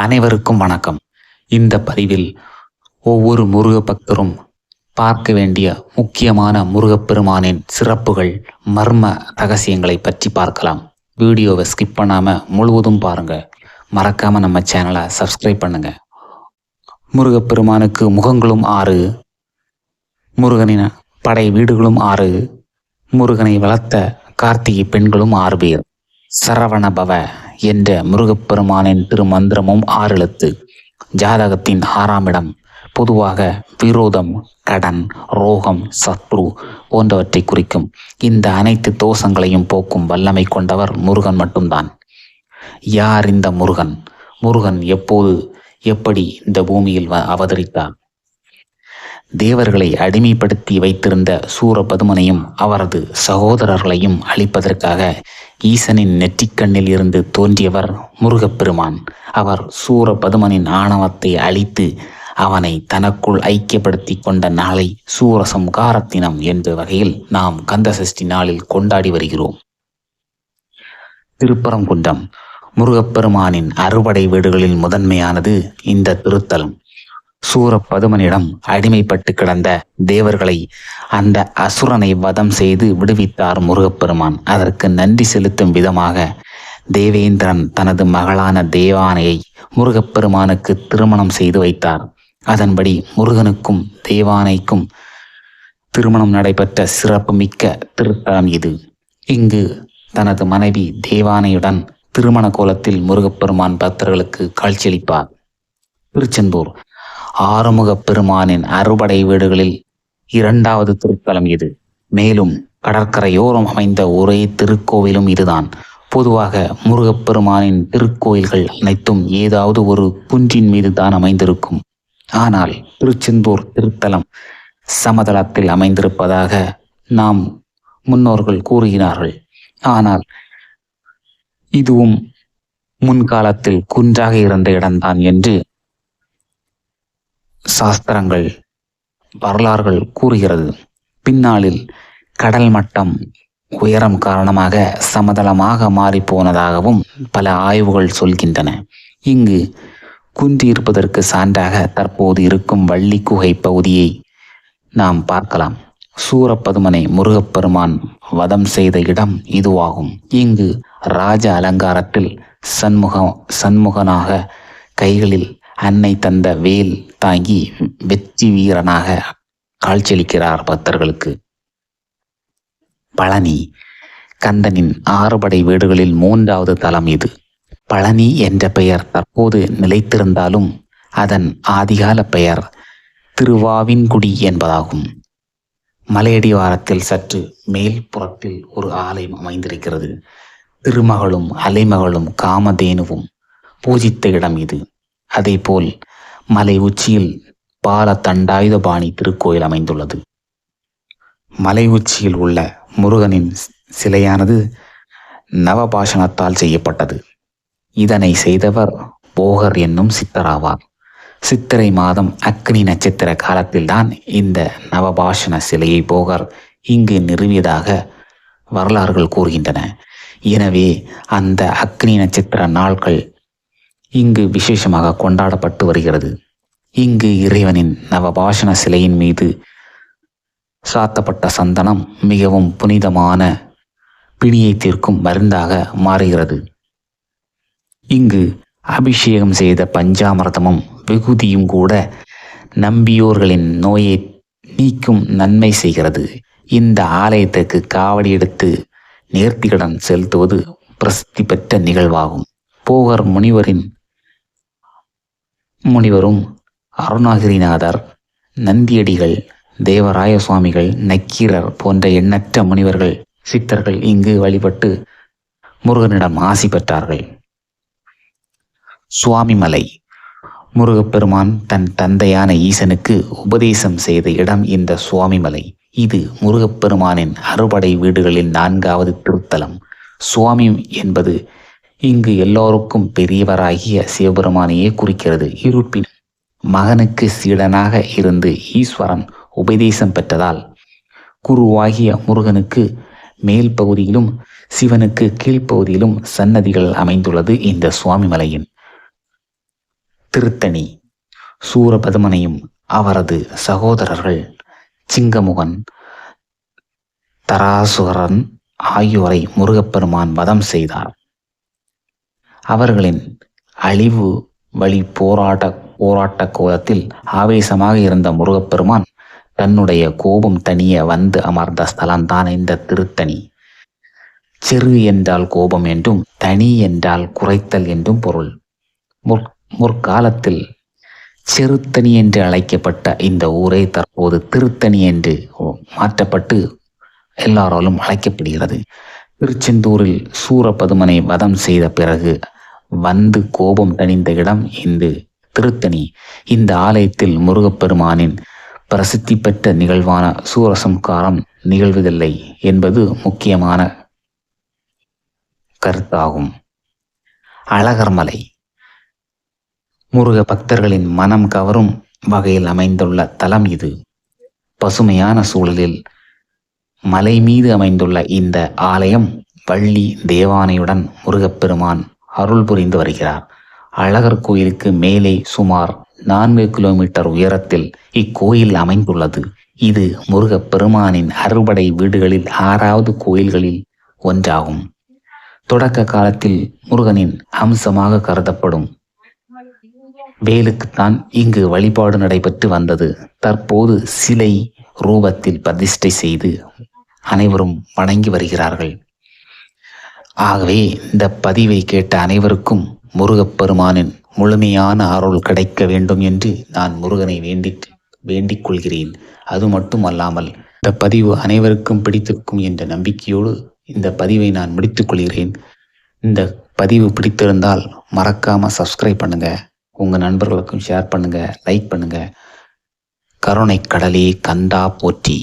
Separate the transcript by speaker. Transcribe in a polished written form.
Speaker 1: அனைவருக்கும் வணக்கம். இந்த பதிவில் ஒவ்வொரு முருக பக்தரும் பார்க்க வேண்டிய முக்கியமான முருகப்பெருமானின் சிறப்புகள், மர்ம ரகசியங்களை பற்றி பார்க்கலாம். வீடியோவை ஸ்கிப் பண்ணாமல் முழுவதும் பாருங்க. மறக்காம நம்ம சேனலை சப்ஸ்கிரைப் பண்ணுங்க. முருகப்பெருமானுக்கு முகங்களும் 6, முருகனின் படை வீடுகளும் 6, முருகனை வளர்த்த கார்த்திகை பெண்களும் 6 பேர். சரவணபவ என்ற முருகப்பெருமானின் திருமந்திரமும் 6 எழுத்து. ஜாதகத்தின் 6ஆம் இடம் பொதுவாக விரோதம், கடன், ரோகம், சத்ரு போன்றவற்றை குறிக்கும். இந்த அனைத்து தோஷங்களையும் போக்கும் வல்லமை கொண்டவர் முருகன் மட்டும்தான். யார் இந்த முருகன்? முருகன் எப்போது, எப்படி இந்த பூமியில் அவதரித்தார்? தேவர்களை அடிமைப்படுத்தி வைத்திருந்த சூரபதுமனையும் அவரது சகோதரர்களையும் அழிப்பதற்காக ஈசனின் நெற்றிக்கண்ணில் இருந்து தோன்றியவர் முருகப்பெருமான். அவர் சூரபதுமனின் ஆணவத்தை அழித்து அவனை தனக்குள் ஐக்கியப்படுத்தி கொண்ட நாளை சூரசம்கார தினம் என்ற வகையில் நாம் கந்தசஷ்டி நாளில் கொண்டாடி வருகிறோம். திருப்பரங்குன்றம் முருகப்பெருமானின் அறுபடை வீடுகளில் முதன்மையானது இந்த திருத்தலம். சூரபதுமனிடம் அடிமைப்பட்டு கிடந்த தேவர்களை அந்த அசுரனை வதம் செய்து விடுவித்தார் முருகப்பெருமான். அதற்கு நன்றி செலுத்தும் விதமாக தேவேந்திரன் தனது மகளான தேவானையை முருகப்பெருமானுக்கு திருமணம் செய்து வைத்தார். அதன்படி முருகனுக்கும் தேவானைக்கும் திருமணம் நடைபெற்ற சிறப்புமிக்க திருத்தலம் இது. இங்கு தனது மனைவி தேவானையுடன் திருமண கோலத்தில் முருகப்பெருமான் பக்தர்களுக்கு காட்சியளிப்பார். திருச்செந்தூர் ஆறுமுகப் பெருமானின் அறுபடை வீடுகளில் 2வது திருத்தலம் இது. மேலும் கடற்கரையோரம் அமைந்த ஒரே திருக்கோவிலும் இதுதான். பொதுவாக முருகப்பெருமானின் திருக்கோயில்கள் அனைத்தும் ஏதாவது ஒரு குன்றின் மீது தான் அமைந்திருக்கும். ஆனால் திருச்செந்தூர் திருத்தலம் சமதளத்தில் அமைந்திருப்பதாக நாம் முன்னோர்கள் கூறுகிறார்கள். ஆனால் இதுவும் முன்காலத்தில் குன்றாக இருந்த இடம்தான் என்று சாஸ்திரங்கள், வரலாறுகள் கூறுகிறது. பின்னாளில் கடல் மட்டம் உயரம் காரணமாக சமதளமாக மாறிப்போனதாகவும் பல ஆய்வுகள் சொல்கின்றன. இங்கு குன்றியிருப்பதற்கு சான்றாக தற்போது இருக்கும் வள்ளி குகை பகுதியை நாம் பார்க்கலாம். சூரபதுமனை முருகப்பெருமான் வதம் செய்த இடம் இதுவாகும். இங்கு ராஜ அலங்காரத்தில் சண்முகனாக கைகளில் அன்னை தந்த வேல் தாங்கி வெற்றி வீரனாக காட்சியளிக்கிறார் பக்தர்களுக்கு. பழனி கந்தனின் 6 படை வீடுகளில் 3வது தலம் இது. பழனி என்ற பெயர் தற்போது நிலைத்திருந்தாலும் அதன் ஆதிகால பெயர் திருவாவின்குடி என்பதாகும். மலையடிவாரத்தில் சற்று மேல்புறத்தில் ஒரு ஆலயம் அமைந்திருக்கிறது. திருமகளும் அலைமகளும் காமதேனுவும் பூஜித்த இடம் இது. அதேபோல் மலை உச்சியில் பால தண்டாயுதபாணி திருக்கோயில் அமைந்துள்ளது. மலை உச்சியில் உள்ள முருகனின் சிலையானது நவபாஷணத்தால் செய்யப்பட்டது. இதனை செய்தவர் போகர் என்னும் சித்தராவார். சித்திரை மாதம் அக்னி நட்சத்திர காலத்தில்தான் இந்த நவபாஷண சிலையை போகர் இங்கு நிறுவியதாக வரலாறுகள் கூறுகின்றன. எனவே அந்த அக்னி நட்சத்திர நாட்கள் இங்கு விசேஷமாக கொண்டாடப்பட்டு வருகிறது. இங்கு இறைவனின் நவபாஷண சிலையின் மீது சாத்தப்பட்ட சந்தனம் மிகவும் புனிதமான பிணியை தீர்க்கும் மருந்தாக மாறுகிறது. இங்கு அபிஷேகம் செய்த பஞ்சாமிர்தமும் விகுதியும் கூட நம்பியோர்களின் நோயை நீக்கும் நன்மை செய்கிறது. இந்த ஆலயத்திற்கு காவடி எடுத்து நேர்த்திகடன் செலுத்துவது பிரசித்தி பெற்ற நிகழ்வாகும். போகர் முனிவரும் அருணாகிரிநாதர், நந்தியடிகள், தேவராய சுவாமிகள், நக்கீரர் போன்ற எண்ணற்ற முனிவர்கள், சித்தர்கள் இங்கு வழிபட்டு முருகனிடம் ஆசி பெற்றார்கள். சுவாமிமலை முருகப்பெருமான் தன் தந்தையான ஈசனுக்கு உபதேசம் செய்த இடம் இந்த சுவாமிமலை. இது முருகப்பெருமானின் அறுபடை வீடுகளில் 4வது திருத்தலம். சுவாமி என்பது இங்கு எல்லோருக்கும் பெரியவராகிய சிவபெருமானையே குறிக்கிறது. இருப்பினும் மகனுக்கு சீடனாக இருந்து ஈஸ்வரன் உபதேசம் பெற்றதால் குருவாகிய முருகனுக்கு மேல் பகுதியிலும் சிவனுக்கு கீழ்ப்பகுதியிலும் சன்னதிகள் அமைந்துள்ளது இந்த சுவாமிமலையின். திருத்தணி. சூரபதுமனையும் அவரது சகோதரர்கள் சிங்கமுகன், தராசுரன் ஆகியோரை முருகப்பெருமான் வதம் செய்தார். அவர்களின் அழிவு வழி போராட்ட கோலத்தில் ஆவேசமாக இருந்த முருகப்பெருமான் தன்னுடைய கோபம் தணிய வந்து அமர்ந்த ஸ்தலம்தான் இந்த திருத்தணி. சிறு என்றால் கோபம் என்றும் தனி என்றால் குறைத்தல் என்றும் பொருள். முற்காலத்தில் சிறுத்தணி என்று அழைக்கப்பட்ட இந்த ஊரே தற்போது திருத்தணி என்று மாற்றப்பட்டு எல்லாராலும் அழைக்கப்படுகிறது. திருச்செந்தூரில் சூரபதுமனை வதம் செய்த பிறகு வந்து கோபம் தணிந்த இடம் இந்த திருத்தணி. இந்த ஆலயத்தில் முருகப்பெருமானின் பிரசித்தி பெற்ற நிகழ்வான சூரசம்காரம் நிகழ்வதில்லை என்பது முக்கியமான கருத்தாகும். அழகர்மலை முருக பக்தர்களின் மனம் கவரும் வகையில் அமைந்துள்ள தலம் இது. பசுமையான சூழலில் மலை மீது அமைந்துள்ள இந்த ஆலயம் வள்ளி தேவானையுடன் முருகப்பெருமான் அருள் புரிந்து வருகிறார். அழகர் கோயிலுக்கு மேலே சுமார் 4 கிலோமீட்டர் உயரத்தில் இக்கோயில் அமைந்துள்ளது. இது முருகப்பெருமானின் அறுபடை வீடுகளில் 6வது கோயில்களில் ஒன்றாகும். தொடக்க காலத்தில் முருகனின் அம்சமாக கருதப்படும் வேலுக்குத்தான் இங்கு வழிபாடு நடைபெற்று வந்தது. தற்போது சிலை ரூபத்தில் பிரதிஷ்டை செய்து அனைவரும் வணங்கி வருகிறார்கள். ஆகவே இந்த பதிவை கேட்ட அனைவருக்கும் முருகப்பெருமானின் முழுமையான அருள் கிடைக்க வேண்டும் என்று நான் முருகனை வேண்டிக் கொள்கிறேன். அது மட்டுமல்லாமல் இந்த பதிவு அனைவருக்கும் பிடித்திருக்கும் என்ற நம்பிக்கையோடு இந்த பதிவை நான் முடித்துக் கொள்கிறேன். இந்த பதிவு பிடித்திருந்தால் மறக்காம சப்ஸ்கிரைப் பண்ணுங்க, உங்க நண்பர்களுக்கும் ஷேர் பண்ணுங்க, லைக் பண்ணுங்க. கருணை கடலே கந்தா போற்றி.